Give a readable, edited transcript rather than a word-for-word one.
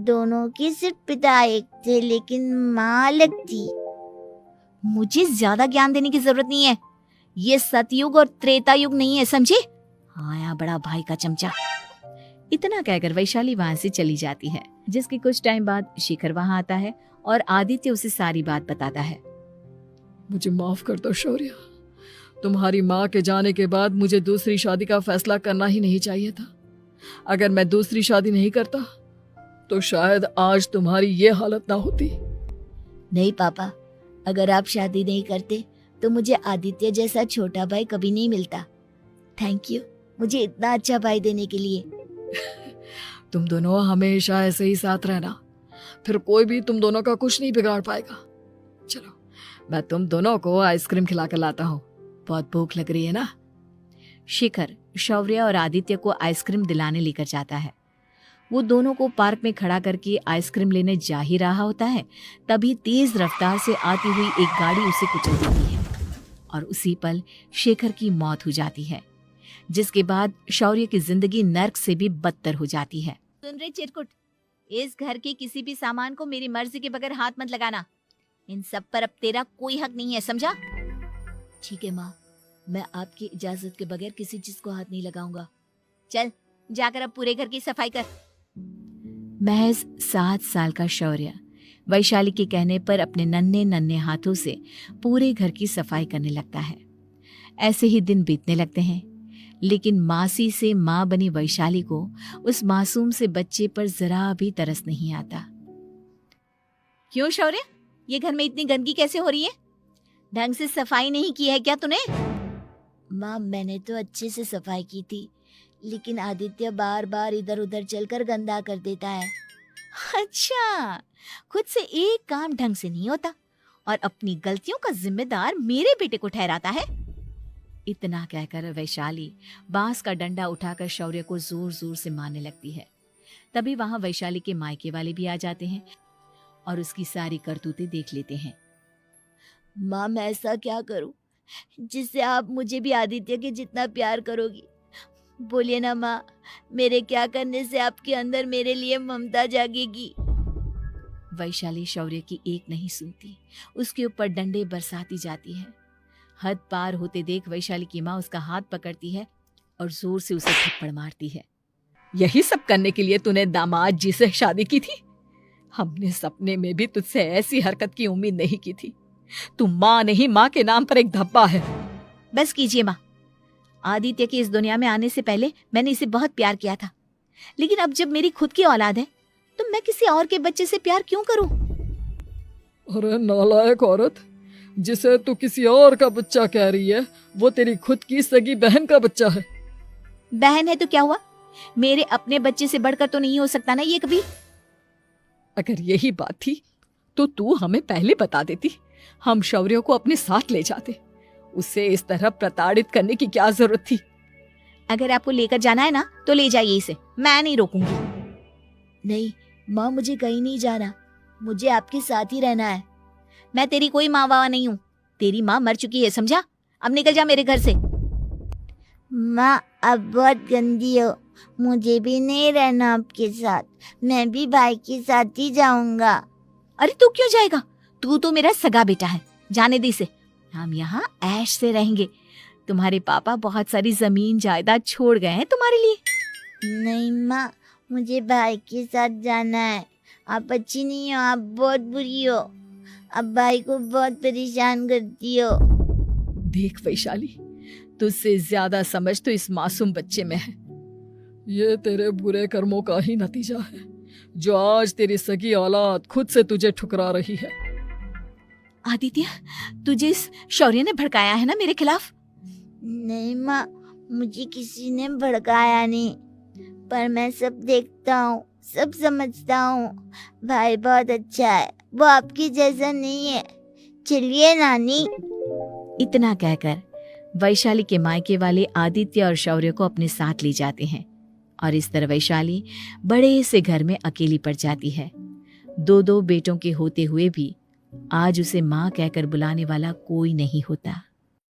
दोनों के सिर्फ पिता एक थे, लेकिन माँ अलग थी। मुझे ज्यादा ज्ञान देने की जरूरत नहीं है। ये सतयुग और त्रेता युग नहीं है, समझे? आया बड़ा भाई का चमचा। इतना कहकर वैशाली वहां से चली जाती है। जिसके कुछ टाइम बाद शिखर वहां आता है और आदित्य उसे सारी बात बताता है। मुझे माफ कर दो शौर्य, तुम्हारी माँ के जाने के बाद मुझे दूसरी शादी का फैसला करना ही नहीं चाहिए था। अगर मैं दूसरी शादी नहीं करता तो शायद आज तुम्हारी ये हालत ना होती। नहीं पापा, अगर आप शादी नहीं करते तो मुझे आदित्य जैसा छोटा भाई कभी नहीं मिलता। थैंक यू मुझे इतना अच्छा भाई देने के लिए। तुम दोनों हमेशा ऐसे ही साथ रहना, फिर कोई भी तुम दोनों का कुछ नहीं बिगाड़ पाएगा। चलो मैं तुम दोनों को आइसक्रीम खिला कर लाता हूँ, बहुत भूख लग रही है ना। शिखर शौर्य और आदित्य को आइसक्रीम दिलाने लेकर जाता है। वो दोनों को पार्क में खड़ा करके आइसक्रीम लेने जा ही रहा होता है, तभी तेज रफ्तार से आती हुई एक गाड़ी उसे कुचल देती है और उसी पल शेखर की मौत हो जाती है, जिसके बाद शौर्य की जिंदगी नर्क से भी बदतर हो जाती है। सुन रहे चिरकुट, इस घर के किसी भी सामान को मेरी मर्जी के बगैर हाथ मत लगाना। इन सब पर अब तेरा कोई हक नहीं है, समझा? ठीक है माँ, मैं आपकी इजाजत के बगैर किसी चीज को हाथ नहीं लगाऊंगा। चल जाकर अब पूरे घर की सफाई कर। महज 7 साल का शौर्य वैशाली के कहने पर अपने नन्हे नन्हे हाथों से पूरे घर की सफाई करने लगता है। ऐसे ही दिन बीतने लगते हैं, लेकिन मासी से माँ बनी वैशाली को उस मासूम से बच्चे पर जरा भी तरस नहीं आता। क्यों शौर्य, ये घर में इतनी गंदगी कैसे हो रही है? ढंग से सफाई नहीं की है क्या तूने? माँ मैंने तो अच्छे से सफाई की थी, लेकिन आदित्य बार बार इधर उधर चलकर गंदा कर देता है। अच्छा, खुद से एक काम ढंग से नहीं होता और अपनी गलतियों का जिम्मेदार मेरे बेटे को ठहराता है। इतना कहकर वैशाली बांस का डंडा उठाकर शौर्य को जोर जोर से मारने लगती है। तभी वहां वैशाली के मायके वाले भी आ जाते हैं और उसकी सारी करतूतें देख लेते हैं। माँ मैं ऐसा क्या करूं जिससे आप मुझे भी आदित्य के जितना प्यार करोगी? बोलिए ना माँ, मेरे क्या करने से आपके अंदर मेरे लिए ममता जागेगी? वैशाली शौर्य की एक नहीं सुनती, उसके ऊपर डंडे बरसाती जाती है। हद पार होते देख वैशाली की माँ उसका हाथ पकड़ती है और जोर से उसे थप्पड़ मारती है। यही सब करने के लिए तूने दामाद जी से शादी की थी? हमने सपने में भी तुझसे ऐसी हरकत की उम्मीद नहीं की थी। तू माँ नहीं, माँ के नाम पर एक धब्बा है। बस कीजिए माँ, आदित्य की इस दुनिया में आने से पहले मैंने इसे बहुत प्यार किया था, लेकिन अब जब मेरी खुद की औलाद है तो मैं किसी और के बच्चे से प्यार क्यों करूं? अरे नालायक औरत, जिसे तू किसी और का बच्चा कह रही है वो तेरी खुद की सगी बहन का बच्चा है। बहन है तो क्या हुआ, मेरे अपने बच्चे से बढ़कर तो नहीं हो सकता ना ये कभी। अगर यही बात थी तो तू हमें पहले बता देती, हम शौर्य को अपने साथ ले जाते। उसे इस तरह प्रताड़ित करने की क्या जरूरत थी? अगर आपको लेकर जाना है ना तो ले जाइए इसे, मैं नहीं रोकूंगी। नहीं माँ, मुझे कहीं नहीं जाना, मुझे आपके साथ ही रहना है। मैं तेरी कोई माँ बाबा नहीं हूँ, तेरी माँ मर चुकी है, समझा? अब निकल जा मेरे घर से। माँ अब बहुत गंदी हो, मुझे भी नहीं रहना आपके साथ, मैं भी भाई के साथ ही जाऊंगा। अरे तू क्यों जाएगा, तू तो मेरा सगा बेटा है, जाने दे इसे। हम यहाँ ऐश से रहेंगे, तुम्हारे पापा बहुत सारी जमीन जायदाद छोड़ गए हैं तुम्हारे लिए। नहीं माँ, मुझे भाई के साथ जाना है। आप अच्छी नहीं हो, आप बहुत बुरी हो, आप भाई को बहुत परेशान करती हो। देख वैशाली, तुझसे ज्यादा समझ तो इस मासूम बच्चे में है। ये तेरे बुरे कर्मों का ही नतीजा है जो आज तेरी सगी औलाद खुद से तुझे ठुकरा रही है। आदित्य, तुझे इस शौर्य ने भड़काया है ना मेरे खिलाफ? नहीं माँ, मुझे किसी ने भड़काया नहीं, पर मैं सब देखता हूँ, सब समझता हूँ। भाई बहुत अच्छा है, वो आपकी जैसा नहीं है। चलिए नानी। इतना कहकर वैशाली के मायके वाले आदित्य और शौर्य को अपने साथ ले जाते हैं और इस तरह वैशाली बड़े से घर में अकेली पड़ जाती है। 2 बेटों के होते हुए भी आज उसे माँ कहकर बुलाने वाला कोई नहीं होता।